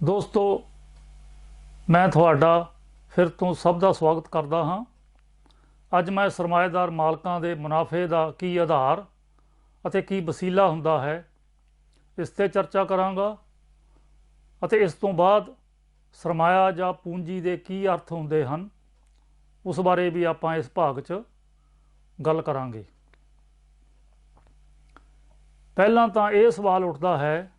ਦੋਸਤੋ, ਮੈਂ ਤੁਹਾਡਾ ਫਿਰ ਤੋਂ ਸਭ ਦਾ ਸਵਾਗਤ ਕਰਦਾ ਹਾਂ। ਅੱਜ ਮੈਂ ਸਰਮਾਏਦਾਰ ਮਾਲਕਾਂ ਦੇ ਮੁਨਾਫੇ ਦਾ ਕੀ ਆਧਾਰ ਅਤੇ ਕੀ ਵਸੀਲਾ ਹੁੰਦਾ ਹੈ, ਇਸ 'ਤੇ ਚਰਚਾ ਕਰਾਂਗਾ ਅਤੇ ਇਸ ਤੋਂ ਬਾਅਦ ਸਰਮਾਇਆ ਜਾਂ ਪੂੰਜੀ ਦੇ ਕੀ ਅਰਥ ਹੁੰਦੇ ਹਨ, ਉਸ ਬਾਰੇ ਵੀ ਆਪਾਂ ਇਸ ਭਾਗ 'ਚ ਗੱਲ ਕਰਾਂਗੇ। ਪਹਿਲਾਂ ਤਾਂ ਇਹ ਸਵਾਲ ਉੱਠਦਾ ਹੈ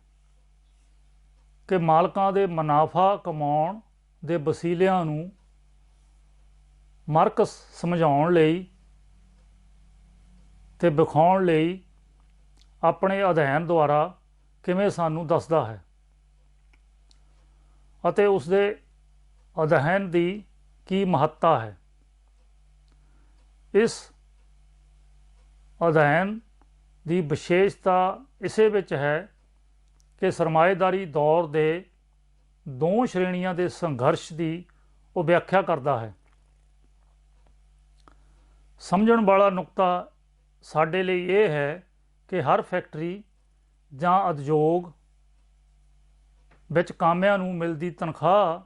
ਕਿ ਮਾਲਕਾਂ ਦੇ ਮੁਨਾਫਾ ਕਮਾਉਣ ਦੇ ਵਸੀਲਿਆਂ ਨੂੰ ਮਾਰਕਸ ਸਮਝਾਉਣ ਲਈ ਅਤੇ ਵਿਖਾਉਣ ਲਈ ਆਪਣੇ ਅਧਿਐਨ ਦੁਆਰਾ ਕਿਵੇਂ ਸਾਨੂੰ ਦੱਸਦਾ ਹੈ ਅਤੇ ਉਸਦੇ ਅਧਿਐਨ ਦੀ ਕੀ ਮਹੱਤਤਾ ਹੈ। ਇਸ ਅਧਿਐਨ ਦੀ ਵਿਸ਼ੇਸ਼ਤਾ ਇਸੇ ਵਿੱਚ ਹੈ ਕਿ ਸਰਮਾਏਦਾਰੀ ਦੌਰ ਦੇ ਦੋ ਸ਼੍ਰੇਣੀਆਂ ਦੇ ਸੰਘਰਸ਼ ਦੀ ਉਹ ਵਿਆਖਿਆ ਕਰਦਾ ਹੈ। ਸਮਝਣ ਵਾਲਾ ਨੁਕਤਾ ਸਾਡੇ ਲਈ ਇਹ ਹੈ ਕਿ ਹਰ ਫੈਕਟਰੀ ਜਾਂ ਉਦਯੋਗ ਵਿੱਚ ਕਾਮਿਆਂ ਨੂੰ ਮਿਲਦੀ ਤਨਖਾਹ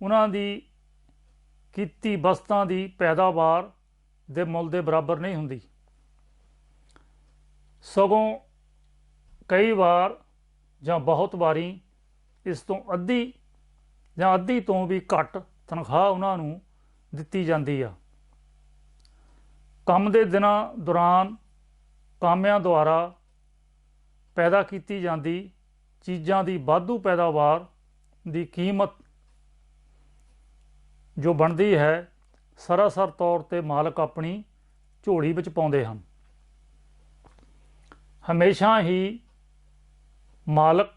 ਉਹਨਾਂ ਦੀ ਕੀਤੀ ਵਸਤਾਂ ਦੀ ਪੈਦਾਵਾਰ ਦੇ ਮੁੱਲ ਦੇ ਬਰਾਬਰ ਨਹੀਂ ਹੁੰਦੀ, ਸਗੋਂ ਕਈ ਵਾਰ ਜਾਂ ਬਹੁਤ ਵਾਰੀ ਇਸ ਤੋਂ ਅੱਧੀ ਜਾਂ ਅੱਧੀ ਤੋਂ ਵੀ ਘੱਟ ਤਨਖਾਹ ਉਹਨਾਂ ਨੂੰ ਦਿੱਤੀ ਜਾਂਦੀ ਆ। ਕੰਮ ਦੇ ਦਿਨਾਂ ਦੌਰਾਨ ਕਾਮਿਆਂ ਦੁਆਰਾ ਪੈਦਾ ਕੀਤੀ ਜਾਂਦੀ ਚੀਜ਼ਾਂ ਦੀ ਵਾਧੂ ਪੈਦਾਵਾਰ ਦੀ ਕੀਮਤ ਜੋ ਬਣਦੀ ਹੈ, ਸਰਾਸਰ ਤੌਰ 'ਤੇ ਮਾਲਕ ਆਪਣੀ ਝੋਲੀ ਵਿੱਚ ਪਾਉਂਦੇ ਹਨ। ਹਮੇਸ਼ਾ ਹੀ ਮਾਲਕ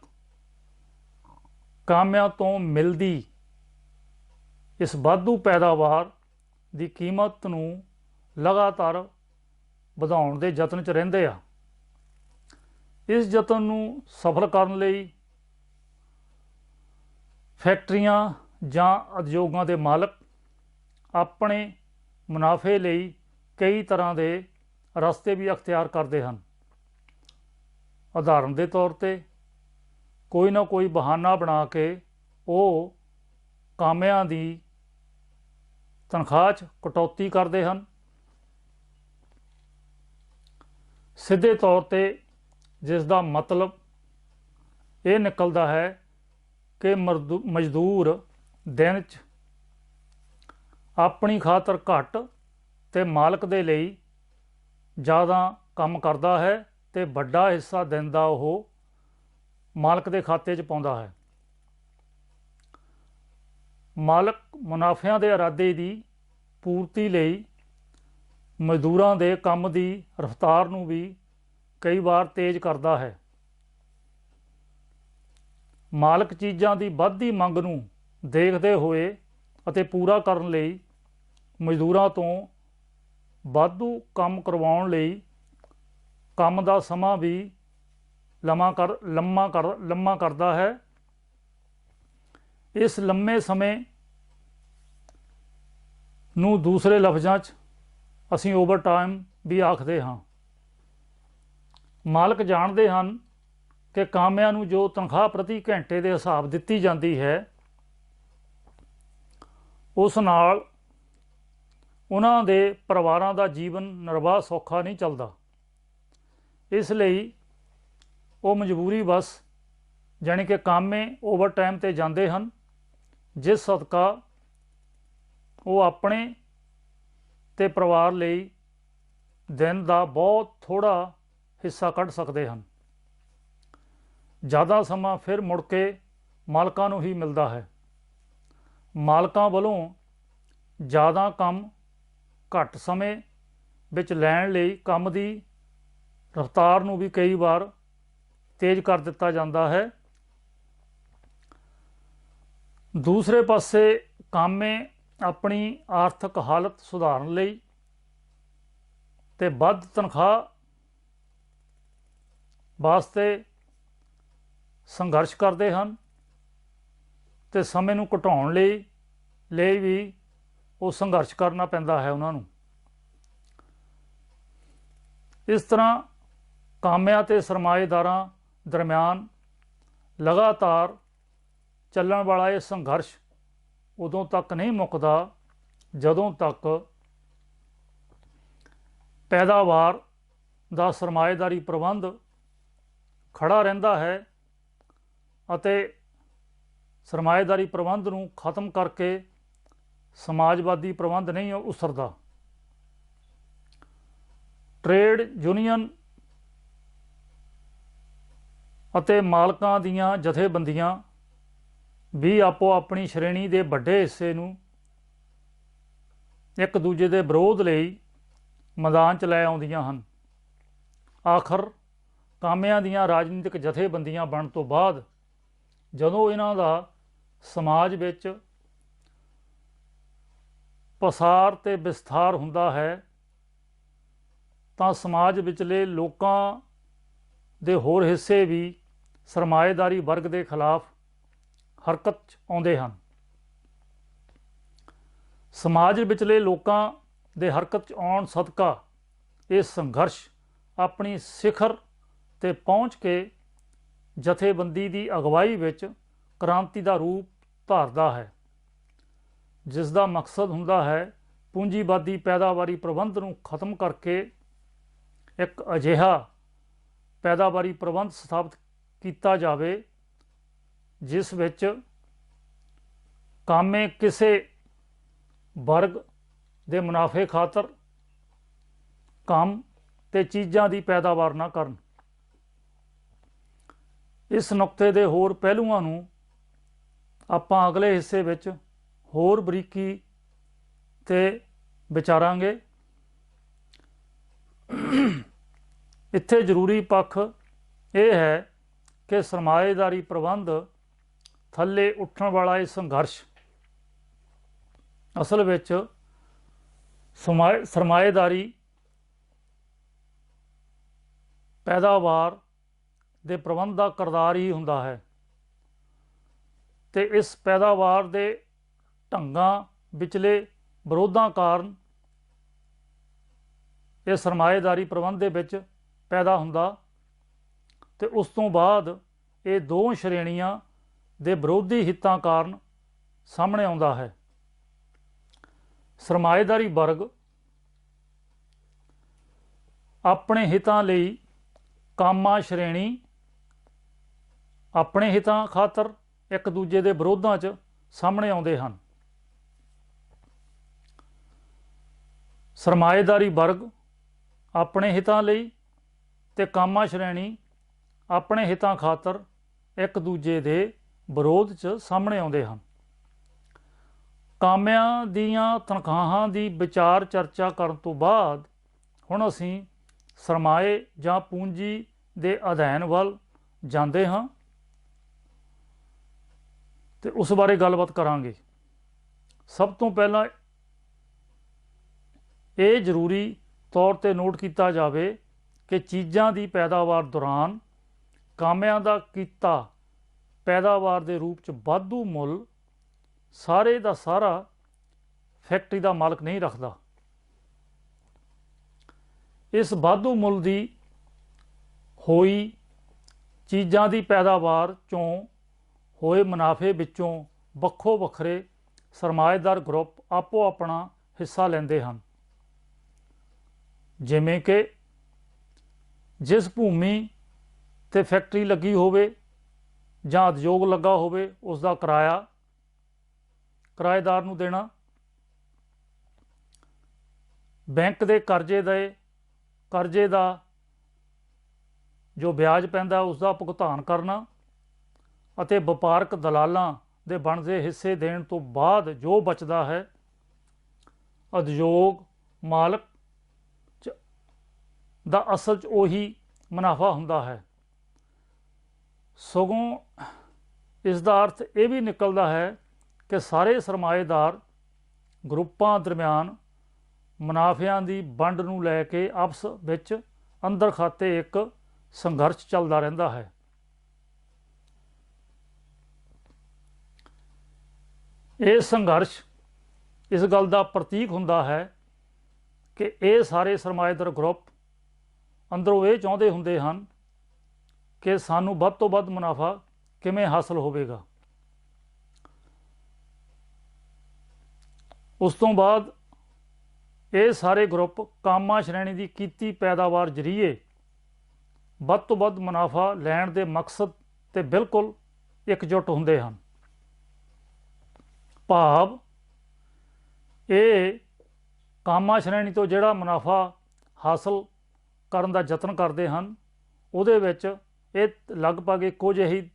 ਕਾਮਿਆਂ ਤੋਂ ਮਿਲਦੀ ਇਸ ਵਾਧੂ ਪੈਦਾਵਾਰ ਦੀ ਕੀਮਤ ਨੂੰ ਲਗਾਤਾਰ ਵਧਾਉਣ ਦੇ ਯਤਨ 'ਚ ਰਹਿੰਦੇ ਆ। ਇਸ ਯਤਨ ਨੂੰ ਸਫਲ ਕਰਨ ਲਈ ਫੈਕਟਰੀਆਂ ਜਾਂ ਉਦਯੋਗਾਂ ਦੇ ਮਾਲਕ ਆਪਣੇ ਮੁਨਾਫੇ ਲਈ ਕਈ ਤਰ੍ਹਾਂ ਦੇ ਰਸਤੇ ਵੀ ਅਖਤਿਆਰ ਕਰਦੇ ਹਨ। ਉਦਾਹਰਨ ਦੇ ਤੌਰ 'ਤੇ ਕੋਈ ਨਾ ਕੋਈ ਬਹਾਨਾ ਬਣਾ ਕੇ ਉਹ ਕਾਮਿਆਂ ਦੀ ਤਨਖਾਹ 'ਚ ਕਟੌਤੀ ਕਰਦੇ ਹਨ। ਸਿੱਧੇ ਤੌਰ 'ਤੇ ਜਿਸ ਦਾ ਮਤਲਬ ਇਹ ਨਿਕਲਦਾ ਹੈ ਕਿ ਮਜ਼ਦੂਰ ਦਿਨ 'ਚ ਆਪਣੀ ਖਾਤਰ ਘੱਟ ਅਤੇ ਮਾਲਕ ਦੇ ਲਈ ਜ਼ਿਆਦਾ ਕੰਮ ਕਰਦਾ ਹੈ ਅਤੇ ਵੱਡਾ ਹਿੱਸਾ ਦਿਨ ਦਾ ਉਹ ਮਾਲਕ ਦੇ ਖਾਤੇ 'ਚ ਪਾਉਂਦਾ ਹੈ। ਮਾਲਕ ਮੁਨਾਫਿਆਂ ਦੇ ਇਰਾਦੇ ਦੀ ਪੂਰਤੀ ਲਈ ਮਜ਼ਦੂਰਾਂ ਦੇ ਕੰਮ ਦੀ ਰਫ਼ਤਾਰ ਨੂੰ ਵੀ ਕਈ ਵਾਰ ਤੇਜ਼ ਕਰਦਾ ਹੈ। ਮਾਲਕ ਚੀਜ਼ਾਂ ਦੀ ਵੱਧਦੀ ਮੰਗ ਨੂੰ ਦੇਖਦੇ ਹੋਏ ਅਤੇ ਪੂਰਾ ਕਰਨ ਲਈ ਮਜ਼ਦੂਰਾਂ ਤੋਂ ਵਾਧੂ ਕੰਮ ਕਰਵਾਉਣ ਲਈ ਕੰਮ ਦਾ ਸਮਾਂ ਵੀ ਲੰਮਾ ਕਰਦਾ ਹੈ। ਇਸ ਲੰਮੇ ਸਮੇਂ ਨੂੰ ਦੂਸਰੇ ਲਫ਼ਜ਼ਾਂ 'ਚ ਅਸੀਂ ਓਵਰ ਟਾਈਮ ਵੀ ਆਖਦੇ ਹਾਂ। ਮਾਲਕ ਜਾਣਦੇ ਹਨ ਕਿ ਕਾਮਿਆਂ ਨੂੰ ਜੋ ਤਨਖਾਹ ਪ੍ਰਤੀ ਘੰਟੇ ਦੇ ਹਿਸਾਬ ਦਿੱਤੀ ਜਾਂਦੀ ਹੈ, ਉਸ ਨਾਲ ਉਹਨਾਂ ਦੇ ਪਰਿਵਾਰਾਂ ਦਾ ਜੀਵਨ ਨਿਰਵਾਹ ਸੌਖਾ ਨਹੀਂ ਚੱਲਦਾ। ਇਸ ਲਈ ਉਹ ਮਜਬੂਰੀ ਵਸ ਜਾਣੀ ਕਿ ਕਾਮੇ ਓਵਰ ਟਾਈਮ 'ਤੇ ਜਾਂਦੇ ਹਨ, ਜਿਸ ਸਦਕਾ ਉਹ ਆਪਣੇ ਅਤੇ ਪਰਿਵਾਰ ਲਈ ਦਿਨ ਦਾ ਬਹੁਤ ਥੋੜ੍ਹਾ ਹਿੱਸਾ ਕੱਢ ਸਕਦੇ ਹਨ। ਜ਼ਿਆਦਾ ਸਮਾਂ ਫਿਰ ਮੁੜ ਕੇ ਮਾਲਕਾਂ ਨੂੰ ਹੀ ਮਿਲਦਾ ਹੈ। ਮਾਲਕਾਂ ਵੱਲੋਂ ਜ਼ਿਆਦਾ ਕੰਮ ਘੱਟ ਸਮੇਂ ਵਿੱਚ ਲੈਣ ਲਈ ਕੰਮ ਦੀ ਰਫ਼ਤਾਰ ਨੂੰ ਵੀ ਕਈ ਵਾਰ ਤੇਜ਼ ਕਰ ਦਿੱਤਾ ਜਾਂਦਾ ਹੈ। ਦੂਸਰੇ ਪਾਸੇ ਕਾਮੇ ਆਪਣੀ ਆਰਥਿਕ ਹਾਲਤ ਸੁਧਾਰਨ ਲਈ ਅਤੇ ਵੱਧ ਤਨਖਾਹ ਵਾਸਤੇ ਸੰਘਰਸ਼ ਕਰਦੇ ਹਨ ਅਤੇ ਸਮੇਂ ਨੂੰ ਘਟਾਉਣ ਲਈ ਵੀ ਉਹ ਸੰਘਰਸ਼ ਕਰਨਾ ਪੈਂਦਾ ਹੈ ਉਹਨਾਂ ਨੂੰ। ਇਸ ਤਰ੍ਹਾਂ ਕਾਮਿਆਂ ਅਤੇ ਸਰਮਾਏਦਾਰਾਂ ਦਰਮਿਆਨ ਲਗਾਤਾਰ ਚੱਲਣ ਵਾਲਾ ਇਹ ਸੰਘਰਸ਼ ਉਦੋਂ ਤੱਕ ਨਹੀਂ ਮੁੱਕਦਾ ਜਦੋਂ ਤੱਕ ਪੈਦਾਵਾਰ ਦਾ ਸਰਮਾਏਦਾਰੀ ਪ੍ਰਬੰਧ ਖੜਾ ਰਹਿੰਦਾ ਹੈ ਅਤੇ ਸਰਮਾਏਦਾਰੀ ਪ੍ਰਬੰਧ ਨੂੰ ਖਤਮ ਕਰਕੇ ਸਮਾਜਵਾਦੀ ਪ੍ਰਬੰਧ ਨਹੀਂ ਉਸਰਦਾ। ਟ੍ਰੇਡ ਯੂਨੀਅਨ ਅਤੇ ਮਾਲਕਾਂ ਦੀਆਂ ਜਥੇਬੰਦੀਆਂ ਵੀ ਆਪੋ ਆਪਣੀ ਸ਼੍ਰੇਣੀ ਦੇ ਵੱਡੇ ਹਿੱਸੇ ਨੂੰ ਇੱਕ ਦੂਜੇ ਦੇ ਵਿਰੋਧ ਲਈ ਮੈਦਾਨ 'ਚ ਲੈ ਆਉਂਦੀਆਂ ਹਨ। ਆਖਰ ਕਾਮਿਆਂ ਦੀਆਂ ਰਾਜਨੀਤਿਕ ਜਥੇਬੰਦੀਆਂ ਬਣਨ ਤੋਂ ਬਾਅਦ ਜਦੋਂ ਇਹਨਾਂ ਦਾ ਸਮਾਜ ਵਿੱਚ ਪਸਾਰ ਅਤੇ ਵਿਸਥਾਰ ਹੁੰਦਾ ਹੈ ਤਾਂ ਸਮਾਜ ਵਿਚਲੇ ਲੋਕਾਂ ਦੇ ਹੋਰ ਹਿੱਸੇ ਵੀ ਸਰਮਾਏਦਾਰੀ ਵਰਗ ਦੇ ਖਿਲਾਫ ਹਰਕਤ 'ਚ ਆਉਂਦੇ ਹਨ। ਸਮਾਜ ਵਿਚਲੇ ਲੋਕਾਂ ਦੇ ਹਰਕਤ 'ਚ ਆਉਣ ਸਦਕਾ ਇਹ ਸੰਘਰਸ਼ ਆਪਣੀ ਸਿਖਰ 'ਤੇ ਪਹੁੰਚ ਕੇ ਜਥੇਬੰਦੀ ਦੀ ਅਗਵਾਈ ਵਿੱਚ ਕ੍ਰਾਂਤੀ ਦਾ ਰੂਪ ਧਾਰਦਾ ਹੈ, ਜਿਸ ਦਾ ਮਕਸਦ ਹੁੰਦਾ ਹੈ ਪੂੰਜੀਵਾਦੀ ਪੈਦਾਵਾਰੀ ਪ੍ਰਬੰਧ ਨੂੰ ਖਤਮ ਕਰਕੇ ਇੱਕ ਅਜਿਹਾ ਪੈਦਾਵਾਰੀ ਪ੍ਰਬੰਧ ਸਥਾਪਿਤ ਕੀਤਾ ਜਾਵੇ ਜਿਸ ਵਿੱਚ ਕਾਮੇ ਕਿਸੇ ਵਰਗ ਦੇ ਮੁਨਾਫੇ ਖਾਤਰ ਕੰਮ ਤੇ ਚੀਜ਼ਾਂ ਦੀ ਪੈਦਾਵਾਰ ਨਾ ਕਰਨ। ਇਸ ਨੁਕਤੇ ਦੇ ਹੋਰ ਪਹਿਲੂਆਂ ਨੂੰ ਆਪਾਂ ਅਗਲੇ ਹਿੱਸੇ ਵਿੱਚ ਹੋਰ ਬਰੀਕੀ ਤੇ ਵਿਚਾਰਾਂਗੇ। ਇੱਥੇ ਜ਼ਰੂਰੀ ਪੱਖ ਇਹ ਹੈ ਕਿ ਸਰਮਾਏਦਾਰੀ ਪ੍ਰਬੰਧ ਥੱਲੇ ਉੱਠਣ ਵਾਲਾ ਇਹ ਸੰਘਰਸ਼ ਅਸਲ ਵਿੱਚ ਸਰਮਾਏਦਾਰੀ ਪੈਦਾਵਾਰ ਦੇ ਪ੍ਰਬੰਧ ਦਾ ਕਿਰਦਾਰ ਹੀ ਹੁੰਦਾ ਹੈ ਅਤੇ ਇਸ ਪੈਦਾਵਾਰ ਦੇ ਢੰਗਾਂ ਵਿਚਲੇ ਵਿਰੋਧਾਂ ਕਾਰਨ ਇਹ ਸਰਮਾਏਦਾਰੀ ਪ੍ਰਬੰਧ ਦੇ ਵਿੱਚ ਪੈਦਾ ਹੁੰਦਾ ਅਤੇ ਉਸ ਤੋਂ ਬਾਅਦ ਇਹ ਦੋ ਸ਼੍ਰੇਣੀਆਂ ਦੇ ਵਿਰੋਧੀ ਹਿੱਤਾਂ ਕਾਰਨ ਸਾਹਮਣੇ ਆਉਂਦਾ ਹੈ। ਸਰਮਾਏਦਾਰੀ ਵਰਗ ਆਪਣੇ ਹਿੱਤਾਂ ਲਈ ਕਾਮਾ ਸ਼੍ਰੇਣੀ ਆਪਣੇ ਹਿੱਤਾਂ ਖਾਤਰ ਇੱਕ ਦੂਜੇ ਦੇ ਵਿਰੋਧਾਂ 'ਚ ਸਾਹਮਣੇ ਆਉਂਦੇ ਹਨ। ਸਰਮਾਏਦਾਰੀ ਵਰਗ ਆਪਣੇ ਹਿੱਤਾਂ ਲਈ ਤੇ ਕਾਮਾ ਸ਼੍ਰੇਣੀ ਆਪਣੇ ਹਿੱਤਾਂ ਖਾਤਰ ਇੱਕ ਦੂਜੇ ਦੇ ਵਿਰੋਧ 'ਚ ਸਾਹਮਣੇ ਆਉਂਦੇ ਹਨ। ਕਾਮਿਆਂ ਦੀਆਂ ਤਨਖਾਹਾਂ ਦੀ ਵਿਚਾਰ ਚਰਚਾ ਕਰਨ ਤੋਂ ਬਾਅਦ ਹੁਣ ਅਸੀਂ ਸਰਮਾਏ ਜਾਂ ਪੂੰਜੀ ਦੇ ਅਧਿਐਨ ਵੱਲ ਜਾਂਦੇ ਹਾਂ ਤੇ ਉਸ ਬਾਰੇ ਗੱਲਬਾਤ ਕਰਾਂਗੇ। ਸਭ ਤੋਂ ਪਹਿਲਾਂ ਇਹ ਜ਼ਰੂਰੀ ਤੌਰ 'ਤੇ ਨੋਟ ਕੀਤਾ ਜਾਵੇ ਕਿ ਚੀਜ਼ਾਂ ਦੀ ਪੈਦਾਵਾਰ ਦੌਰਾਨ ਕਾਮਿਆਂ ਦਾ ਕੀਤਾ ਪੈਦਾਵਾਰ ਦੇ ਰੂਪ 'ਚ ਵਾਧੂ ਮੁੱਲ ਸਾਰੇ ਦਾ ਸਾਰਾ ਫੈਕਟਰੀ ਦਾ ਮਾਲਕ ਨਹੀਂ ਰੱਖਦਾ। ਇਸ ਵਾਧੂ ਮੁੱਲ ਦੀ ਹੋਈ ਚੀਜ਼ਾਂ ਦੀ ਪੈਦਾਵਾਰ 'ਚੋਂ ਹੋਏ ਮੁਨਾਫੇ ਵਿੱਚੋਂ ਵੱਖੋ ਵੱਖਰੇ ਸਰਮਾਏਦਾਰ ਗਰੁੱਪ ਆਪੋ ਆਪਣਾ ਹਿੱਸਾ ਲੈਂਦੇ ਹਨ। ਜਿਵੇਂ ਕਿ ਜਿਸ ਭੂਮੀ 'ਤੇ ਫੈਕਟਰੀ ਲੱਗੀ ਹੋਵੇ ਜਾਂ ਉਦਯੋਗ ਲੱਗਾ ਹੋਵੇ ਉਸ ਦਾ ਕਿਰਾਇਆ ਕਿਰਾਏਦਾਰ ਨੂੰ ਦੇਣਾ, ਬੈਂਕ ਦੇ ਕਰਜ਼ੇ ਦਾ ਜੋ ਵਿਆਜ ਪੈਂਦਾ ਉਸ ਦਾ ਭੁਗਤਾਨ ਕਰਨਾ ਅਤੇ ਵਪਾਰਕ ਦਲਾਲਾਂ ਦੇ ਬਣਦੇ ਹਿੱਸੇ ਦੇਣ ਤੋਂ ਬਾਅਦ ਜੋ ਬਚਦਾ ਹੈ ਉਦਯੋਗ ਮਾਲਕ ਦਾ ਅਸਲ 'ਚ ਉਹੀ ਮੁਨਾਫਾ ਹੁੰਦਾ ਹੈ। ਸਗੋਂ ਇਸ ਦਾ ਅਰਥ ਇਹ ਵੀ ਨਿਕਲਦਾ ਹੈ ਕਿ ਸਾਰੇ ਸਰਮਾਏਦਾਰ ਗਰੁੱਪਾਂ ਦਰਮਿਆਨ ਮੁਨਾਫਿਆਂ ਦੀ ਵੰਡ ਨੂੰ ਲੈ ਕੇ ਆਪਸ ਵਿੱਚ ਅੰਦਰ ਖਾਤੇ ਇੱਕ ਸੰਘਰਸ਼ ਚੱਲਦਾ ਰਹਿੰਦਾ ਹੈ। ਇਹ ਸੰਘਰਸ਼ ਇਸ ਗੱਲ ਦਾ ਪ੍ਰਤੀਕ ਹੁੰਦਾ ਹੈ ਕਿ ਇਹ ਸਾਰੇ ਸਰਮਾਏਦਾਰ ਗਰੁੱਪ ਅੰਦਰੋਂ ਇਹ ਚਾਹੁੰਦੇ ਹੁੰਦੇ ਹਨ ਕਿ ਸਾਨੂੰ ਵੱਧ ਤੋਂ ਵੱਧ ਮੁਨਾਫਾ ਕਿਵੇਂ ਹਾਸਲ ਹੋਵੇਗਾ। ਉਸ ਤੋਂ ਬਾਅਦ ਇਹ ਸਾਰੇ ਗਰੁੱਪ ਕਾਮਾ ਸ਼੍ਰੇਣੀ ਦੀ ਕੀਤੀ ਪੈਦਾਵਾਰ ਜ਼ਰੀਏ ਵੱਧ ਤੋਂ ਵੱਧ ਮੁਨਾਫਾ ਲੈਣ ਦੇ ਮਕਸਦ ਤੇ ਬਿਲਕੁਲ ਇਕਜੁੱਟ ਹੁੰਦੇ ਹਨ। ਭਾਵ ਇਹ ਕਾਮਾ ਸ਼੍ਰੇਣੀ ਤੋਂ ਜਿਹੜਾ ਮੁਨਾਫਾ ਹਾਸਲ ਕਰਨ ਦਾ ਯਤਨ ਕਰਦੇ ਹਨ ਉਹਦੇ ਵਿੱਚ ਇਹ ਲਗਭਗ ਇੱਕੋ ਜਿਹੀ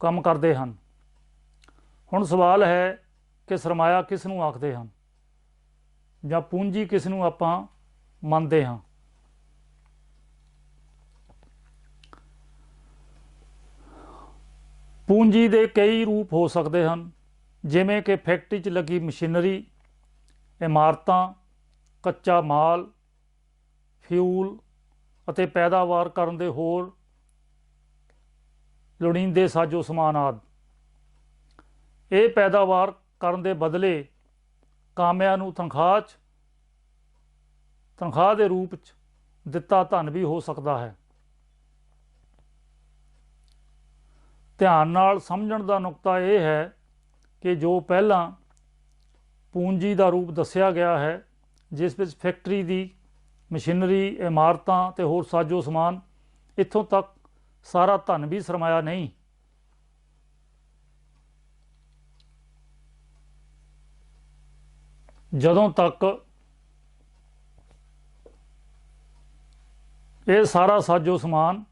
ਕੰਮ ਕਰਦੇ ਹਨ। ਹੁਣ ਸਵਾਲ ਹੈ ਕਿ ਸਰਮਾਇਆ ਕਿਸ ਨੂੰ ਆਖਦੇ ਹਨ ਜਾਂ ਪੂੰਜੀ ਕਿਸ ਨੂੰ ਆਪਾਂ ਮੰਨਦੇ ਹਾਂ। ਪੂੰਜੀ ਦੇ ਕਈ ਰੂਪ ਹੋ ਸਕਦੇ ਹਨ, ਜਿਵੇਂ ਕਿ ਫੈਕਟਰੀ 'ਚ ਲੱਗੀ ਮਸ਼ੀਨਰੀ, ਇਮਾਰਤਾਂ, ਕੱਚਾ ਮਾਲ, ਫਿਊਲ ਅਤੇ ਪੈਦਾਵਾਰ ਕਰਨ ਦੇ ਹੋਰ ਲੋੜੀਂਦੇ ਸਾਜੋ ਸਮਾਨ ਆਦਿ। ਇਹ ਪੈਦਾਵਾਰ ਕਰਨ ਦੇ ਬਦਲੇ ਕਾਮਿਆਂ ਨੂੰ ਤਨਖਾਹ ਦੇ ਰੂਪ 'ਚ ਦਿੱਤਾ ਧਨ ਵੀ ਹੋ ਸਕਦਾ ਹੈ। ਧਿਆਨ ਨਾਲ ਸਮਝਣ ਦਾ ਨੁਕਤਾ ਇਹ ਹੈ ਕਿ ਜੋ ਪਹਿਲਾਂ ਪੂੰਜੀ ਦਾ ਰੂਪ ਦੱਸਿਆ ਗਿਆ ਹੈ, ਜਿਸ ਵਿੱਚ ਫੈਕਟਰੀ ਦੀ ਮਸ਼ੀਨਰੀ, ਇਮਾਰਤਾਂ ਅਤੇ ਹੋਰ ਸਾਜੋ ਸਮਾਨ, ਇੱਥੋਂ ਤੱਕ ਸਾਰਾ ਧਨ ਵੀ ਸਰਮਾਇਆ ਨਹੀਂ। ਜਦੋਂ ਤੱਕ ਇਹ ਸਾਰਾ ਸਾਜੋ ਸਮਾਨ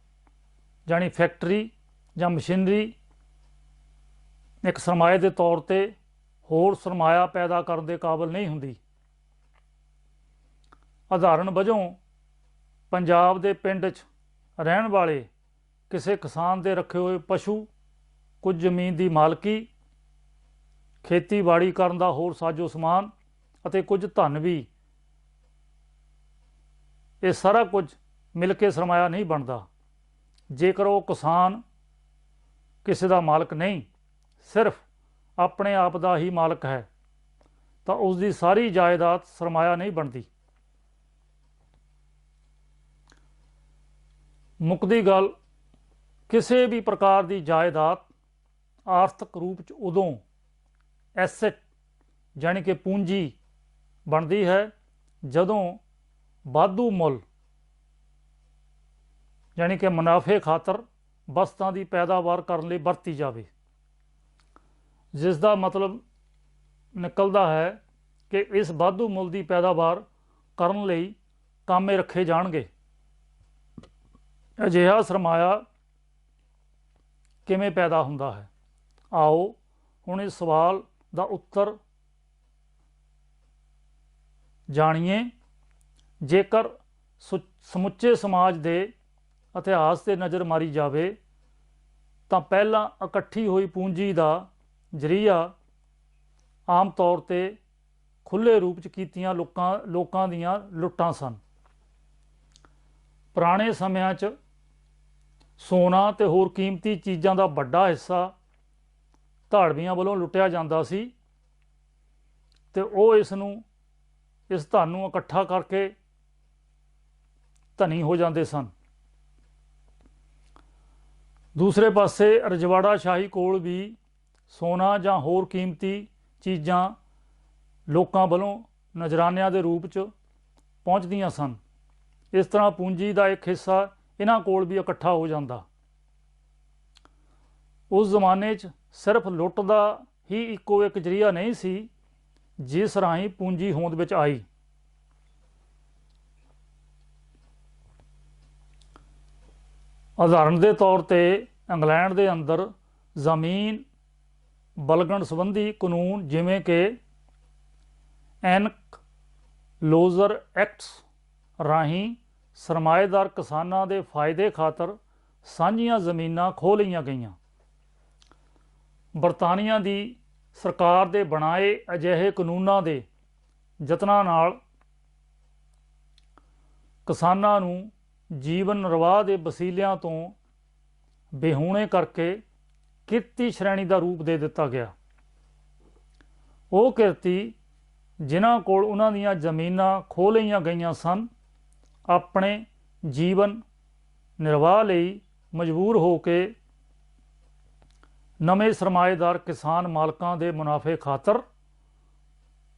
ਜਾਣੀ ਫੈਕਟਰੀ ਜਾਂ ਮਸ਼ੀਨਰੀ ਇੱਕ ਸਰਮਾਏ ਦੇ ਤੌਰ 'ਤੇ ਹੋਰ ਸਰਮਾਇਆ ਪੈਦਾ ਕਰਨ ਦੇ ਕਾਬਲ ਨਹੀਂ ਹੁੰਦੀ। ਉਦਾਹਰਣ ਵਜੋਂ ਪੰਜਾਬ ਦੇ ਪਿੰਡ 'ਚ ਰਹਿਣ ਵਾਲੇ ਕਿਸੇ ਕਿਸਾਨ ਦੇ ਰੱਖੇ ਹੋਏ ਪਸ਼ੂ, ਕੁਝ ਜ਼ਮੀਨ ਦੀ ਮਾਲਕੀ, ਖੇਤੀਬਾੜੀ ਕਰਨ ਦਾ ਹੋਰ ਸਾਜੋ ਸਮਾਨ ਅਤੇ ਕੁਝ ਧਨ ਵੀ, ਇਹ ਸਾਰਾ ਕੁਝ ਮਿਲ ਕੇ ਸਰਮਾਇਆ ਨਹੀਂ ਬਣਦਾ। ਜੇਕਰ ਉਹ ਕਿਸਾਨ ਕਿਸੇ ਦਾ ਮਾਲਕ ਨਹੀਂ, ਸਿਰਫ ਆਪਣੇ ਆਪ ਦਾ ਹੀ ਮਾਲਕ ਹੈ, ਤਾਂ ਉਸ ਦੀ ਸਾਰੀ ਜਾਇਦਾਦ ਸਰਮਾਇਆ ਨਹੀਂ ਬਣਦੀ। ਮੁੱਕਦੀ ਗੱਲ, ਕਿਸੇ ਵੀ ਪ੍ਰਕਾਰ ਦੀ ਜਾਇਦਾਦ ਆਰਥਿਕ ਰੂਪ 'ਚ ਉਦੋਂ ਐਸੈਟ ਜਾਣੀ ਕਿ ਪੂੰਜੀ ਬਣਦੀ ਹੈ ਜਦੋਂ ਵਾਧੂ ਮੁੱਲ ਜਾਣੀ ਕਿ ਮੁਨਾਫੇ ਖਾਤਰ ਵਸਤਾਂ ਦੀ ਪੈਦਾਵਾਰ ਕਰਨ ਲਈ ਵਰਤੀ ਜਾਵੇ, ਜਿਸ ਦਾ ਮਤਲਬ ਨਿਕਲਦਾ ਹੈ ਕਿ ਇਸ ਵਾਧੂ ਮੁੱਲ ਦੀ ਪੈਦਾਵਾਰ ਕਰਨ ਲਈ ਕਾਮੇ ਰੱਖੇ ਜਾਣਗੇ। ਅਜਿਹਾ ਸਰਮਾਇਆ ਕਿਵੇਂ ਪੈਦਾ ਹੁੰਦਾ ਹੈ? ਆਓ ਹੁਣ ਇਸ ਸਵਾਲ ਦਾ ਉੱਤਰ ਜਾਣੀਏ। ਜੇਕਰ ਸਮੁੱਚੇ ਸਮਾਜ ਦੇ ਇਤਿਹਾਸ 'ਤੇ ਨਜ਼ਰ ਮਾਰੀ ਜਾਵੇ ਤਾਂ ਪਹਿਲਾਂ ਇਕੱਠੀ ਹੋਈ ਪੂੰਜੀ ਦਾ ਜ਼ਰੀਆ ਆਮ ਤੌਰ 'ਤੇ ਖੁੱਲ੍ਹੇ ਰੂਪ 'ਚ ਕੀਤੀਆਂ ਲੋਕਾਂ ਦੀਆਂ ਲੁੱਟਾਂ ਸਨ। ਪੁਰਾਣੇ ਸਮਿਆਂ 'ਚ ਸੋਨਾ ਅਤੇ ਹੋਰ ਕੀਮਤੀ ਚੀਜ਼ਾਂ ਦਾ ਵੱਡਾ ਹਿੱਸਾ ਧਾੜਵੀਆਂ ਵੱਲੋਂ ਲੁੱਟਿਆ ਜਾਂਦਾ ਸੀ ਅਤੇ ਉਹ ਇਸ ਧਨ ਨੂੰ ਇਕੱਠਾ ਕਰਕੇ ਧਨੀ ਹੋ ਜਾਂਦੇ ਸਨ। ਦੂਸਰੇ ਪਾਸੇ ਰਜਵਾੜਾ ਸ਼ਾਹੀ ਕੋਲ ਵੀ ਸੋਨਾ ਜਾਂ ਹੋਰ ਕੀਮਤੀ ਚੀਜ਼ਾਂ ਲੋਕਾਂ ਵੱਲੋਂ ਨਜ਼ਰਾਨਿਆਂ ਦੇ ਰੂਪ 'ਚ ਪਹੁੰਚਦੀਆਂ ਸਨ। ਇਸ ਤਰ੍ਹਾਂ ਪੂੰਜੀ ਦਾ ਇੱਕ ਹਿੱਸਾ ਇਹਨਾਂ ਕੋਲ ਵੀ ਇਕੱਠਾ ਹੋ ਜਾਂਦਾ। ਉਸ ਜ਼ਮਾਨੇ 'ਚ ਸਿਰਫ ਲੁੱਟ ਦਾ ਹੀ ਇੱਕੋ ਇੱਕ ਜ਼ਰੀਆ ਨਹੀਂ ਸੀ ਜਿਸ ਰਾਹੀਂ ਪੂੰਜੀ ਹੋਂਦ ਵਿੱਚ ਆਈ। ਉਦਾਹਰਣ ਦੇ ਤੌਰ 'ਤੇ ਇੰਗਲੈਂਡ ਦੇ ਅੰਦਰ ਜ਼ਮੀਨ ਬਲਗਣ ਸੰਬੰਧੀ ਕਾਨੂੰਨ ਜਿਵੇਂ ਕਿ ਐਨਕਲੋਜ਼ਰ ਐਕਟਸ ਰਾਹੀਂ ਸਰਮਾਏਦਾਰ ਕਿਸਾਨਾਂ ਦੇ ਫਾਇਦੇ ਖਾਤਰ ਸਾਂਝੀਆਂ ਜ਼ਮੀਨਾਂ ਖੋਹ ਲਈਆਂ ਗਈਆਂ। ਬਰਤਾਨੀਆ ਦੀ ਸਰਕਾਰ ਦੇ ਬਣਾਏ ਅਜਿਹੇ ਕਾਨੂੰਨਾਂ ਦੇ ਯਤਨਾਂ ਨਾਲ ਕਿਸਾਨਾਂ ਨੂੰ ਜੀਵਨ ਨਿਰਵਾਹ ਦੇ ਵਸੀਲਿਆਂ ਤੋਂ ਬੇਹੂਣੇ ਕਰਕੇ ਕਿਰਤੀ ਸ਼੍ਰੇਣੀ ਦਾ ਰੂਪ ਦੇ ਦਿੱਤਾ ਗਿਆ। ਉਹ ਕਿਰਤੀ ਜਿਨ੍ਹਾਂ ਕੋਲ ਉਹਨਾਂ ਦੀਆਂ ਜ਼ਮੀਨਾਂ ਖੋਹ ਲਈਆਂ ਗਈਆਂ ਸਨ, ਆਪਣੇ ਜੀਵਨ ਨਿਰਵਾਹ ਲਈ ਮਜਬੂਰ ਹੋ ਕੇ ਨਵੇਂ ਸਰਮਾਏਦਾਰ ਕਿਸਾਨ ਮਾਲਕਾਂ ਦੇ ਮੁਨਾਫੇ ਖਾਤਰ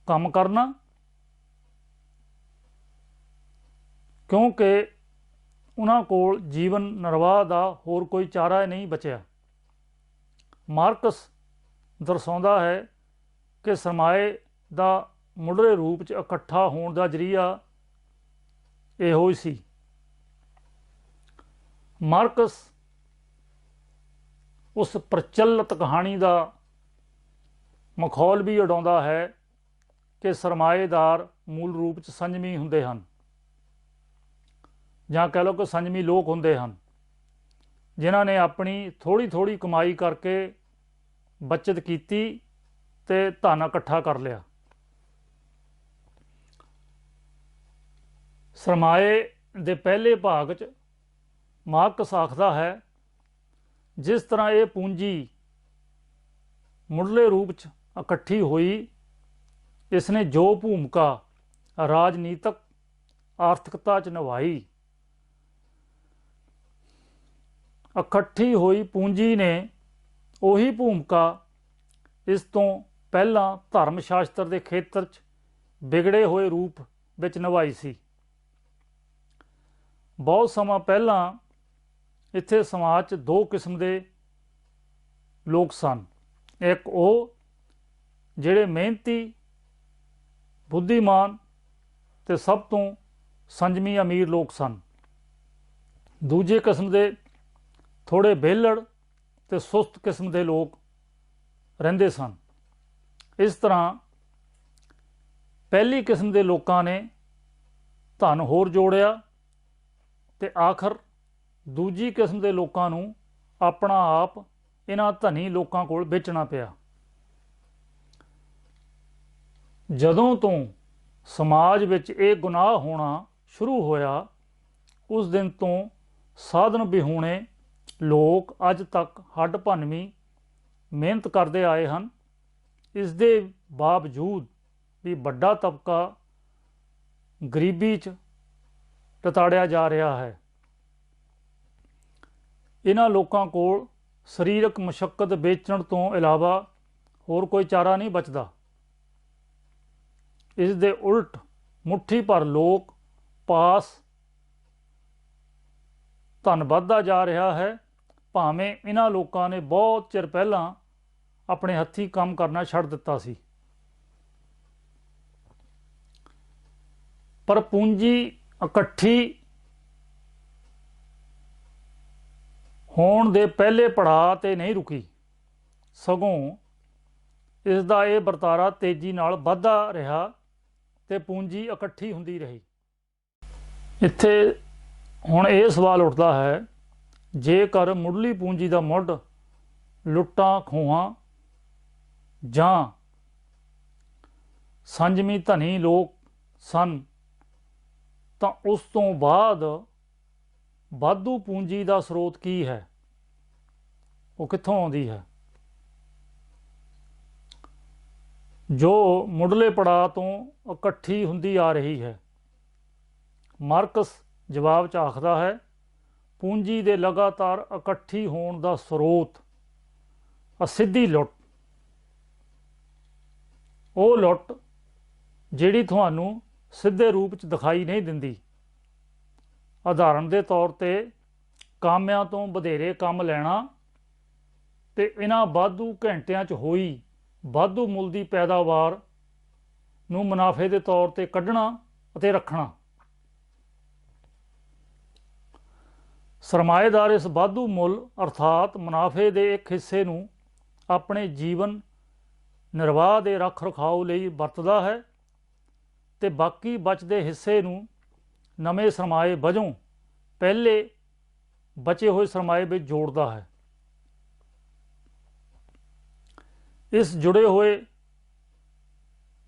ਕੰਮ ਕਰਨਾ, ਕਿਉਂਕਿ ਉਹਨਾਂ ਕੋਲ ਜੀਵਨ ਨਿਰਵਾਹ ਦਾ ਹੋਰ ਕੋਈ ਚਾਰਾ ਹੀ ਨਹੀਂ ਬਚਿਆ। ਮਾਰਕਸ ਦਰਸਾਉਂਦਾ ਹੈ ਕਿ ਸਰਮਾਏ ਦਾ ਮੁੱਢਲੇ ਰੂਪ 'ਚ ਇਕੱਠਾ ਹੋਣ ਦਾ ਜ਼ਰੀਆ ਇਹੋ ਹੀ ਸੀ। ਮਾਰਕਸ ਉਸ ਪ੍ਰਚਲਿਤ ਕਹਾਣੀ ਦਾ ਮਖੌਲ ਵੀ ਉਡਾਉਂਦਾ ਹੈ ਕਿ ਸਰਮਾਏਦਾਰ ਮੂਲ ਰੂਪ 'ਚ ਸੰਜਮੀ ਹੁੰਦੇ ਹਨ, ਜਾਂ ਕਹਿ ਲਓ ਕਿ ਸੰਜਮੀ ਲੋਕ ਹੁੰਦੇ ਹਨ, ਜਿਨ੍ਹਾਂ ਨੇ ਆਪਣੀ ਥੋੜ੍ਹੀ ਥੋੜ੍ਹੀ ਕਮਾਈ ਕਰਕੇ ਬੱਚਤ ਕੀਤੀ ਅਤੇ ਧਨ ਇਕੱਠਾ ਕਰ ਲਿਆ। ਸਰਮਾਏ ਦੇ ਪਹਿਲੇ ਭਾਗ 'ਚ ਮਾਰਕਸ ਆਖਦਾ ਹੈ, ਜਿਸ ਤਰ੍ਹਾਂ ਇਹ ਪੂੰਜੀ ਮੁੱਢਲੇ ਰੂਪ 'ਚ ਇਕੱਠੀ ਹੋਈ, ਇਸਨੇ ਜੋ ਭੂਮਿਕਾ ਰਾਜਨੀਤਿਕ ਆਰਥਿਕਤਾ 'ਚ ਨਿਭਾਈ, ਇਕੱਠੀ ਹੋਈ ਪੂੰਜੀ ਨੇ ਉਹੀ ਭੂਮਿਕਾ ਇਸ ਤੋਂ ਪਹਿਲਾਂ ਧਰਮ ਸ਼ਾਸਤਰ ਦੇ ਖੇਤਰ 'ਚ ਵਿਗੜੇ ਹੋਏ ਰੂਪ ਵਿੱਚ ਨਿਭਾਈ ਸੀ। ਬਹੁਤ ਸਮਾਂ ਪਹਿਲਾਂ ਇੱਥੇ ਸਮਾਜ 'ਚ ਦੋ ਕਿਸਮ ਦੇ ਲੋਕ ਸਨ। ਇੱਕ ਉਹ ਜਿਹੜੇ ਮਿਹਨਤੀ, ਬੁੱਧੀਮਾਨ ਅਤੇ ਸਭ ਤੋਂ ਸੰਜਮੀ ਅਮੀਰ ਲੋਕ ਸਨ। ਦੂਜੇ ਕਿਸਮ ਦੇ ਥੋੜ੍ਹੇ ਵਿਹਲੜ ਅਤੇ ਸੁਸਤ ਕਿਸਮ ਦੇ ਲੋਕ ਰਹਿੰਦੇ ਸਨ। ਇਸ ਤਰ੍ਹਾਂ ਪਹਿਲੀ ਕਿਸਮ ਦੇ ਲੋਕਾਂ ਨੇ ਧਨ ਹੋਰ ਜੋੜਿਆ ਅਤੇ ਆਖਰ ਦੂਜੀ ਕਿਸਮ ਦੇ ਲੋਕਾਂ ਨੂੰ ਆਪਣਾ ਆਪ ਇਹਨਾਂ ਧਨੀ ਲੋਕਾਂ ਕੋਲ ਵੇਚਣਾ ਪਿਆ। ਜਦੋਂ ਤੋਂ ਸਮਾਜ ਵਿੱਚ ਇਹ ਗੁਨਾਹ ਹੋਣਾ ਸ਼ੁਰੂ ਹੋਇਆ, ਉਸ ਦਿਨ ਤੋਂ ਸਾਧਨ ਵਿਹੂਣੇ ਲੋਕ ਅੱਜ ਤੱਕ ਹੱਡ ਭੰਨਵੀਂ ਮਿਹਨਤ ਕਰਦੇ ਆਏ ਹਨ। ਇਸ ਦੇ ਬਾਵਜੂਦ ਵੀ ਵੱਡਾ ਤਬਕਾ ਗਰੀਬੀ 'ਚ ਟਤਾੜਿਆ ਜਾ ਰਿਹਾ ਹੈ। ਇਹਨਾਂ ਲੋਕਾਂ ਕੋਲ ਸਰੀਰਕ ਮੁਸ਼ੱਕਤ ਵੇਚਣ ਤੋਂ ਇਲਾਵਾ ਹੋਰ ਕੋਈ ਚਾਰਾ ਨਹੀਂ ਬਚਦਾ। ਇਸ ਦੇ ਉਲਟ ਮੁੱਠੀ ਭਰ ਲੋਕ ਪਾਸ ਧਨ ਵੱਧਦਾ ਜਾ ਰਿਹਾ ਹੈ, ਭਾਵੇਂ ਇਹਨਾਂ ਲੋਕਾਂ ਨੇ ਬਹੁਤ ਚਿਰ ਪਹਿਲਾਂ ਆਪਣੇ ਹੱਥੀਂ ਕੰਮ ਕਰਨਾ ਛੱਡ ਦਿੱਤਾ ਸੀ। ਪਰ ਪੂੰਜੀ ਇਕੱਠੀ ਹੋਣ ਦੇ ਪਹਿਲੇ ਪੜਾਅ 'ਤੇ ਨਹੀਂ ਰੁਕੀ, ਸਗੋਂ ਇਸ ਦਾ ਇਹ ਵਰਤਾਰਾ ਤੇਜ਼ੀ ਨਾਲ ਵੱਧਦਾ ਰਿਹਾ ਅਤੇ ਪੂੰਜੀ ਇਕੱਠੀ ਹੁੰਦੀ ਰਹੀ। ਇੱਥੇ ਹੁਣ ਇਹ ਸਵਾਲ ਉੱਠਦਾ ਹੈ, ਜੇਕਰ ਮੁੱਢਲੀ ਪੂੰਜੀ ਦਾ ਮੁੱਢ ਲੁੱਟਾਂ ਖੋਹਾਂ ਜਾਂ ਸੰਜਮੀ ਧਨੀ ਲੋਕ ਸਨ, ਤਾਂ ਉਸ ਤੋਂ ਬਾਅਦ ਵਾਧੂ ਪੂੰਜੀ ਦਾ ਸਰੋਤ ਕੀ ਹੈ? ਉਹ ਕਿੱਥੋਂ ਆਉਂਦੀ ਹੈ? ਜੋ ਮੁੱਢਲੇ ਪੜਾਅ ਤੋਂ ਇਕੱਠੀ ਹੁੰਦੀ ਆ ਰਹੀ ਹੈ। ਮਾਰਕਸ ਜਵਾਬ 'ਚ ਆਖਦਾ ਹੈ, ਪੂੰਜੀ ਦੇ ਲਗਾਤਾਰ ਇਕੱਠੀ ਹੋਣ ਦਾ ਸਰੋਤ ਅਸਿੱਧੀ ਲੁੱਟ, ਉਹ ਲੁੱਟ ਜਿਹੜੀ ਤੁਹਾਨੂੰ ਸਿੱਧੇ ਰੂਪ 'ਚ ਦਿਖਾਈ ਨਹੀਂ ਦਿੰਦੀ। ਉਦਾਹਰਣ ਦੇ ਤੌਰ 'ਤੇ ਕਾਮਿਆਂ ਤੋਂ ਵਧੇਰੇ ਕੰਮ ਲੈਣਾ ਅਤੇ ਇਹਨਾਂ ਵਾਧੂ ਘੰਟਿਆਂ 'ਚ ਹੋਈ ਵਾਧੂ ਮੁੱਲ ਦੀ ਪੈਦਾਵਾਰ ਨੂੰ ਮੁਨਾਫੇ ਦੇ ਤੌਰ 'ਤੇ ਕੱਢਣਾ ਅਤੇ ਰੱਖਣਾ। ਸਰਮਾਏਦਾਰ ਇਸ ਵਾਧੂ ਮੁੱਲ ਅਰਥਾਤ ਮੁਨਾਫੇ ਦੇ ਇੱਕ ਹਿੱਸੇ ਨੂੰ ਆਪਣੇ ਜੀਵਨ ਨਿਰਵਾਹ ਦੇ ਰੱਖ ਰਖਾਓ ਲਈ ਵਰਤਦਾ ਹੈ ਅਤੇ ਬਾਕੀ ਬਚਦੇ ਹਿੱਸੇ ਨੂੰ ਨਵੇਂ ਸਰਮਾਏ ਵਜੋਂ ਪਹਿਲੇ ਬਚੇ ਹੋਏ ਸਰਮਾਏ ਵਿੱਚ ਜੋੜਦਾ ਹੈ। ਇਸ ਜੁੜੇ ਹੋਏ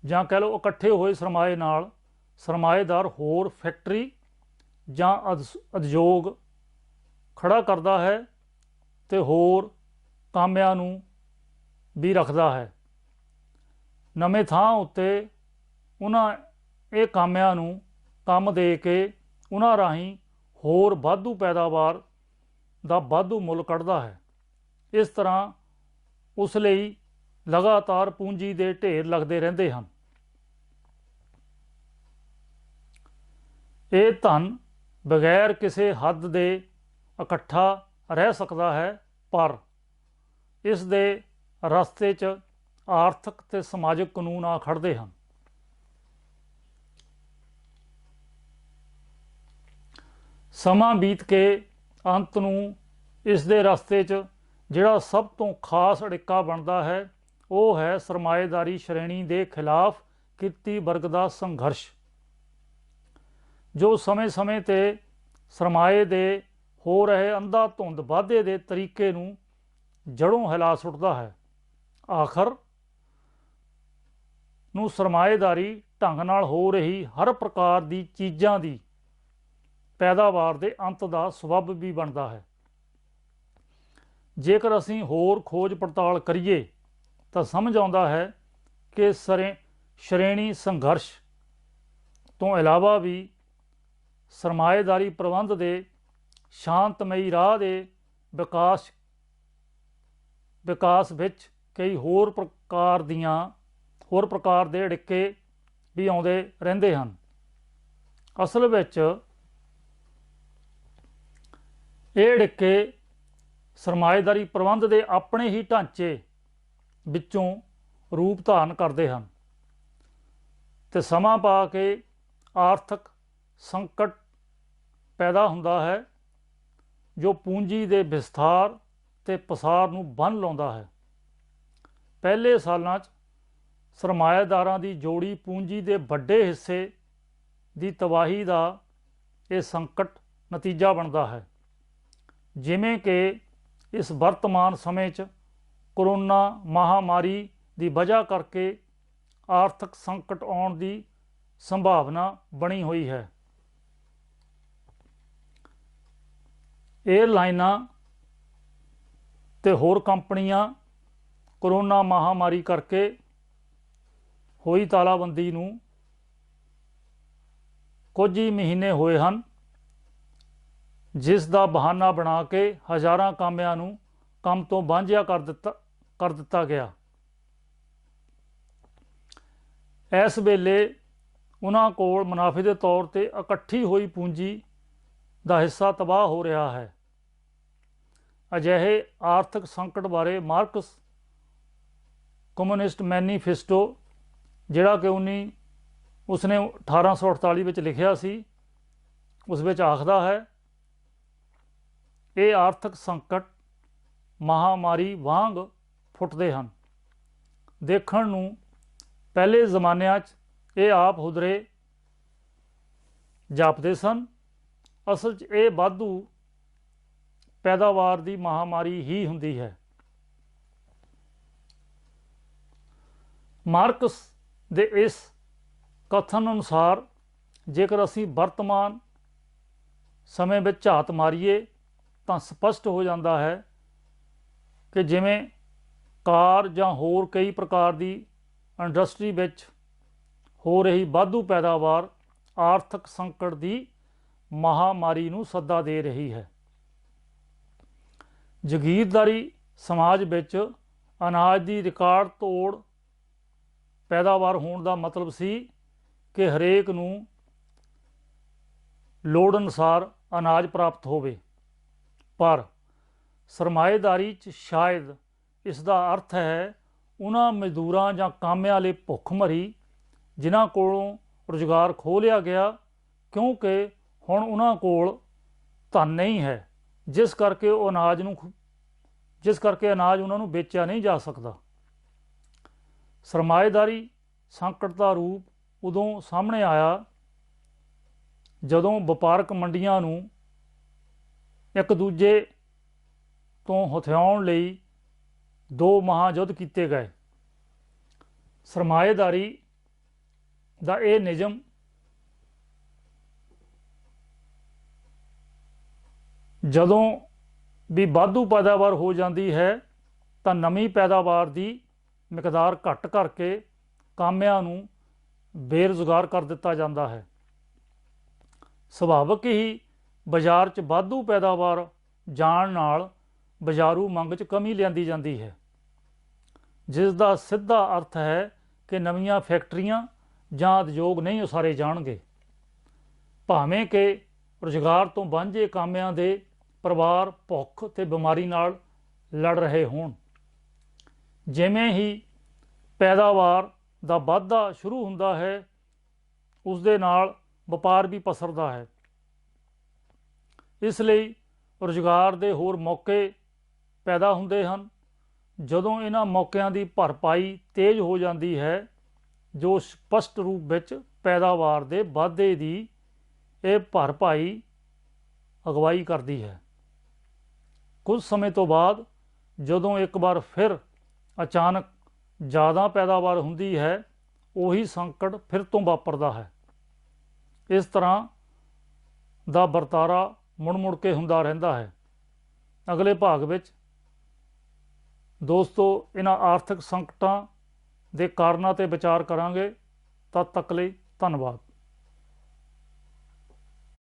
ਜਾਂ ਕਹਿ ਲਓ ਇਕੱਠੇ ਹੋਏ ਸਰਮਾਏ ਨਾਲ ਸਰਮਾਏਦਾਰ ਹੋਰ ਫੈਕਟਰੀ ਜਾਂ ਉਦਯੋਗ ਖੜ੍ਹਾ ਕਰਦਾ ਹੈ ਅਤੇ ਹੋਰ ਕਾਮਿਆਂ ਨੂੰ ਵੀ ਰੱਖਦਾ ਹੈ। ਨਵੇਂ ਥਾਂ ਉੱਤੇ ਉਹਨਾਂ ਇਹ ਕਾਮਿਆਂ ਨੂੰ ਕੰਮ ਦੇ ਕੇ ਉਹਨਾਂ ਰਾਹੀਂ ਹੋਰ ਵਾਧੂ ਪੈਦਾਵਾਰ ਦਾ ਵਾਧੂ ਮੁੱਲ ਕੱਢਦਾ ਹੈ। ਇਸ ਤਰ੍ਹਾਂ ਉਸ ਲਈ ਲਗਾਤਾਰ ਪੂੰਜੀ ਦੇ ਢੇਰ ਲੱਗਦੇ ਰਹਿੰਦੇ ਹਨ। ਇਹ ਧਨ ਬਗੈਰ ਕਿਸੇ ਹੱਦ ਦੇ ਇਕੱਠਾ ਰਹਿ ਸਕਦਾ ਹੈ, ਪਰ ਇਸ ਦੇ ਰਸਤੇ 'ਚ ਆਰਥਿਕ ਤੇ ਸਮਾਜਿਕ ਕਾਨੂੰਨ ਆ ਖੜ੍ਹਦੇ ਹਨ। ਸਮਾਂ ਬੀਤ ਕੇ ਅੰਤ ਨੂੰ ਇਸ ਦੇ ਰਸਤੇ 'ਚ ਜਿਹੜਾ ਸਭ ਤੋਂ ਖਾਸ ਅੜਿੱਕਾ ਬਣਦਾ ਹੈ ਉਹ ਹੈ ਸਰਮਾਏਦਾਰੀ ਸ਼੍ਰੇਣੀ ਦੇ ਖਿਲਾਫ ਕਿਰਤੀ ਵਰਗ ਦਾ ਸੰਘਰਸ਼, ਜੋ ਸਮੇਂ-ਸਮੇਂ 'ਤੇ ਸਰਮਾਏ ਦੇ ਹੋ ਰਹੇ ਅੰਧਾਧੁੰਦ ਵਾਧੇ ਦੇ ਤਰੀਕੇ ਨੂੰ ਜੜ੍ਹੋਂ ਹਿਲਾ ਸੁੱਟਦਾ ਹੈ। ਆਖਰ ਨੂੰ ਸਰਮਾਏਦਾਰੀ ਢੰਗ ਨਾਲ ਹੋ ਰਹੀ ਹਰ ਪ੍ਰਕਾਰ ਦੀ ਚੀਜ਼ਾਂ ਦੀ ਪੈਦਾਵਾਰ ਦੇ ਅੰਤ ਦਾ ਸਬੱਬ ਵੀ ਬਣਦਾ ਹੈ। ਜੇਕਰ ਅਸੀਂ ਹੋਰ ਖੋਜ ਪੜਤਾਲ ਕਰੀਏ ਤਾਂ ਸਮਝ ਆਉਂਦਾ ਹੈ ਕਿ ਸ਼੍ਰੇਣੀ ਸੰਘਰਸ਼ ਤੋਂ ਇਲਾਵਾ ਵੀ ਸਰਮਾਏਦਾਰੀ ਪ੍ਰਬੰਧ ਦੇ ਸ਼ਾਂਤਮਈ ਰਾਹ ਦੇ ਵਿਕਾਸ ਵਿੱਚ ਕਈ ਹੋਰ ਪ੍ਰਕਾਰ ਦੇ ਅੜਿੱਕੇ ਵੀ ਆਉਂਦੇ ਰਹਿੰਦੇ ਹਨ। ਅਸਲ ਵਿੱਚ ਇਹ ਅੜਿੱਕੇ ਸਰਮਾਏਦਾਰੀ ਪ੍ਰਬੰਧ ਦੇ ਆਪਣੇ ਹੀ ਢਾਂਚੇ ਵਿੱਚੋਂ ਰੂਪ ਧਾਰਨ ਕਰਦੇ ਹਨ ਤੇ ਸਮਾਂ ਪਾ ਕੇ ਆਰਥਿਕ ਸੰਕਟ ਪੈਦਾ ਹੁੰਦਾ ਹੈ, ਜੋ ਪੂੰਜੀ ਦੇ ਵਿਸਥਾਰ ਤੇ ਪਸਾਰ ਨੂੰ ਬੰਨ੍ਹ ਲਾਉਂਦਾ ਹੈ। ਪਹਿਲੇ ਸਾਲਾਂ 'ਚ ਸਰਮਾਏਦਾਰਾਂ ਦੀ ਜੋੜੀ ਪੂੰਜੀ ਦੇ ਵੱਡੇ ਹਿੱਸੇ ਦੀ ਤਬਾਹੀ ਦਾ ਇਹ ਸੰਕਟ ਨਤੀਜਾ ਬਣਦਾ ਹੈ, ਜਿਵੇਂ ਕਿ ਇਸ ਵਰਤਮਾਨ ਸਮੇਂ 'ਚ ਕਰੋਨਾ ਮਹਾਮਾਰੀ ਦੀ ਵਜ੍ਹਾ ਕਰਕੇ ਆਰਥਿਕ ਸੰਕਟ ਆਉਣ ਦੀ ਸੰਭਾਵਨਾ ਬਣੀ ਹੋਈ ਹੈ। ਏਅਰਲਾਈਨਾਂ ਤੇ ਹੋਰ ਕੰਪਨੀਆਂ ਕਰੋਨਾ ਮਹਾਮਾਰੀ ਕਰਕੇ ਹੋਈ ਤਾਲਾਬੰਦੀ ਨੂੰ ਕੁਝ ਹੀ ਮਹੀਨੇ ਹੋਏ ਹਨ, ਜਿਸ ਦਾ ਬਹਾਨਾ ਬਣਾ ਕੇ ਹਜ਼ਾਰਾਂ ਕਾਮਿਆਂ ਨੂੰ ਕੰਮ ਤੋਂ ਵਾਂਝਿਆ ਕਰ ਦਿੱਤਾ ਗਿਆ। ਇਸ ਵੇਲੇ ਉਹਨਾਂ ਕੋਲ ਮੁਨਾਫੇ ਦੇ ਤੌਰ 'ਤੇ ਇਕੱਠੀ ਹੋਈ ਪੂੰਜੀ ਦਾ ਹਿੱਸਾ ਤਬਾਹ ਹੋ ਰਿਹਾ ਹੈ। ਅਜਿਹੇ ਆਰਥਿਕ ਸੰਕਟ ਬਾਰੇ ਮਾਰਕਸ ਕਮਿਊਨਿਸਟ ਮੈਨੀਫੈਸਟੋ, ਜਿਹੜਾ ਕਿ ਉਸਨੇ 1848 ਵਿੱਚ ਲਿਖਿਆ ਸੀ, ਉਸ ਵਿੱਚ ਆਖਦਾ ਹੈ, ਇਹ ਆਰਥਿਕ ਸੰਕਟ ਮਹਾਮਾਰੀ ਵਾਂਗ ਫੁੱਟਦੇ ਹਨ। ਦੇਖਣ ਨੂੰ ਪਹਿਲੇ ਜ਼ਮਾਨਿਆਂ 'ਚ ਇਹ ਆਪ ਹੁਦਰੇ ਜਾਪਦੇ ਸਨ, ਅਸਲ 'ਚ ਇਹ ਵਾਧੂ ਪੈਦਾਵਾਰ ਦੀ ਮਹਾਮਾਰੀ ਹੀ ਹੁੰਦੀ ਹੈ। ਮਾਰਕਸ ਦੇ ਇਸ ਕਥਨ ਅਨੁਸਾਰ ਜੇਕਰ ਅਸੀਂ ਵਰਤਮਾਨ ਸਮੇਂ ਵਿੱਚ ਝਾਤ ਮਾਰੀਏ ਤਾਂ ਸਪਸ਼ਟ ਹੋ ਜਾਂਦਾ ਹੈ ਕਿ ਜਿਵੇਂ ਕਾਰ ਜਾਂ ਹੋਰ ਕਈ ਪ੍ਰਕਾਰ ਦੀ ਇੰਡਸਟਰੀ ਵਿੱਚ ਹੋ ਰਹੀ ਵਾਧੂ ਪੈਦਾਵਾਰ ਆਰਥਿਕ ਸੰਕਟ ਦੀ ਮਹਾਮਾਰੀ ਨੂੰ ਸੱਦਾ ਦੇ ਰਹੀ ਹੈ। ਜਗੀਰਦਾਰੀ ਸਮਾਜ ਵਿੱਚ ਅਨਾਜ ਦੀ ਰਿਕਾਰਡ ਤੋੜ ਪੈਦਾਵਾਰ ਹੋਣ ਦਾ ਮਤਲਬ ਸੀ ਕਿ ਹਰੇਕ ਨੂੰ ਲੋੜ ਅਨੁਸਾਰ ਅਨਾਜ ਪ੍ਰਾਪਤ ਹੋਵੇ, ਪਰ ਸਰਮਾਏਦਾਰੀ 'ਚ ਸ਼ਾਇਦ ਇਸ ਦਾ ਅਰਥ ਹੈ ਉਹਨਾਂ ਮਜ਼ਦੂਰਾਂ ਜਾਂ ਕਾਮਿਆਂ ਲਈ ਭੁੱਖਮਰੀ ਜਿਨ੍ਹਾਂ ਕੋਲੋਂ ਰੁਜ਼ਗਾਰ ਖੋਹ ਲਿਆ ਗਿਆ, ਕਿਉਂਕਿ ਹੁਣ ਉਹਨਾਂ ਕੋਲ ਧਨ ਨਹੀਂ ਹੈ, ਜਿਸ ਕਰਕੇ ਅਨਾਜ ਉਹਨਾਂ ਨੂੰ ਵੇਚਿਆ ਨਹੀਂ ਜਾ ਸਕਦਾ। ਸਰਮਾਏਦਾਰੀ ਸੰਕਟ ਦਾ ਰੂਪ ਉਦੋਂ ਸਾਹਮਣੇ ਆਇਆ ਜਦੋਂ ਵਪਾਰਕ ਮੰਡੀਆਂ ਨੂੰ ਇੱਕ ਦੂਜੇ ਤੋਂ ਹਥਿਆਉਣ ਲਈ ਦੋ ਮਹਾਯੁੱਧ ਕੀਤੇ ਗਏ। ਸਰਮਾਏਦਾਰੀ ਦਾ ਇਹ ਨਿਯਮ ਜਦੋਂ ਵੀ ਵਾਧੂ ਪੈਦਾਵਾਰ ਹੋ ਜਾਂਦੀ ਹੈ ਤਾਂ ਨਵੀਂ ਪੈਦਾਵਾਰ ਦੀ ਮਿਕਦਾਰ ਘੱਟ ਕਰਕੇ ਕਾਮਿਆਂ ਨੂੰ ਬੇਰੁਜ਼ਗਾਰ ਕਰ ਦਿੱਤਾ ਜਾਂਦਾ ਹੈ। ਸੁਭਾਵਿਕ ਹੀ ਬਾਜ਼ਾਰ 'ਚ ਵਾਧੂ ਪੈਦਾਵਾਰ ਜਾਣ ਨਾਲ ਬਜ਼ਾਰੂ ਮੰਗ 'ਚ ਕਮੀ ਲਿਆਂਦੀ ਜਾਂਦੀ ਹੈ। ਜਿਸ ਦਾ ਸਿੱਧਾ ਅਰਥ ਹੈ ਕਿ ਨਵੀਆਂ ਫੈਕਟਰੀਆਂ ਜਾਂ ਉਦਯੋਗ ਨਹੀਂ ਉਸਾਰੇ ਜਾਣਗੇ, ਭਾਵੇਂ ਕਿ ਰੁਜ਼ਗਾਰ ਤੋਂ ਵਾਂਝੇ ਕਾਮਿਆਂ ਦੇ ਪਰਿਵਾਰ ਭੁੱਖ ਅਤੇ ਬਿਮਾਰੀ ਨਾਲ ਲੜ ਰਹੇ ਹੋਣ। ਜਿਵੇਂ ਹੀ ਪੈਦਾਵਾਰ ਦਾ ਵਾਧਾ ਸ਼ੁਰੂ ਹੁੰਦਾ ਹੈ, ਉਸ ਦੇ ਨਾਲ ਵਪਾਰ ਵੀ ਪਸਰਦਾ ਹੈ। ਇਸ ਲਈ ਰੁਜ਼ਗਾਰ ਦੇ ਹੋਰ ਮੌਕੇ ਪੈਦਾ ਹੁੰਦੇ ਹਨ। ਜਦੋਂ ਇਹਨਾਂ ਮੌਕਿਆਂ ਦੀ ਭਰਪਾਈ ਤੇਜ਼ ਹੋ ਜਾਂਦੀ ਹੈ, ਜੋ ਸਪਸ਼ਟ ਰੂਪ ਵਿੱਚ ਪੈਦਾਵਾਰ ਦੇ ਵਾਧੇ ਦੀ ਇਹ ਭਰਪਾਈ ਅਗਵਾਈ ਕਰਦੀ ਹੈ। ਕੁਝ ਸਮੇਂ ਤੋਂ ਬਾਅਦ ਜਦੋਂ ਇੱਕ ਵਾਰ ਫਿਰ ਅਚਾਨਕ ਜ਼ਿਆਦਾ ਪੈਦਾਵਾਰ ਹੁੰਦੀ ਹੈ, ਉਹੀ ਸੰਕਟ ਫਿਰ ਤੋਂ ਵਾਪਰਦਾ ਹੈ। ਇਸ ਤਰ੍ਹਾਂ ਦਾ ਵਰਤਾਰਾ ਮੁੜ ਮੁੜ ਕੇ ਹੁੰਦਾ ਰਹਿੰਦਾ ਹੈ। ਅਗਲੇ ਭਾਗ ਵਿੱਚ ਦੋਸਤੋ ਇਹਨਾਂ ਆਰਥਿਕ ਸੰਕਟਾਂ ਦੇ ਕਾਰਨਾਂ 'ਤੇ ਵਿਚਾਰ ਕਰਾਂਗੇ। ਤਦ ਤੱਕ ਲਈ ਧੰਨਵਾਦ।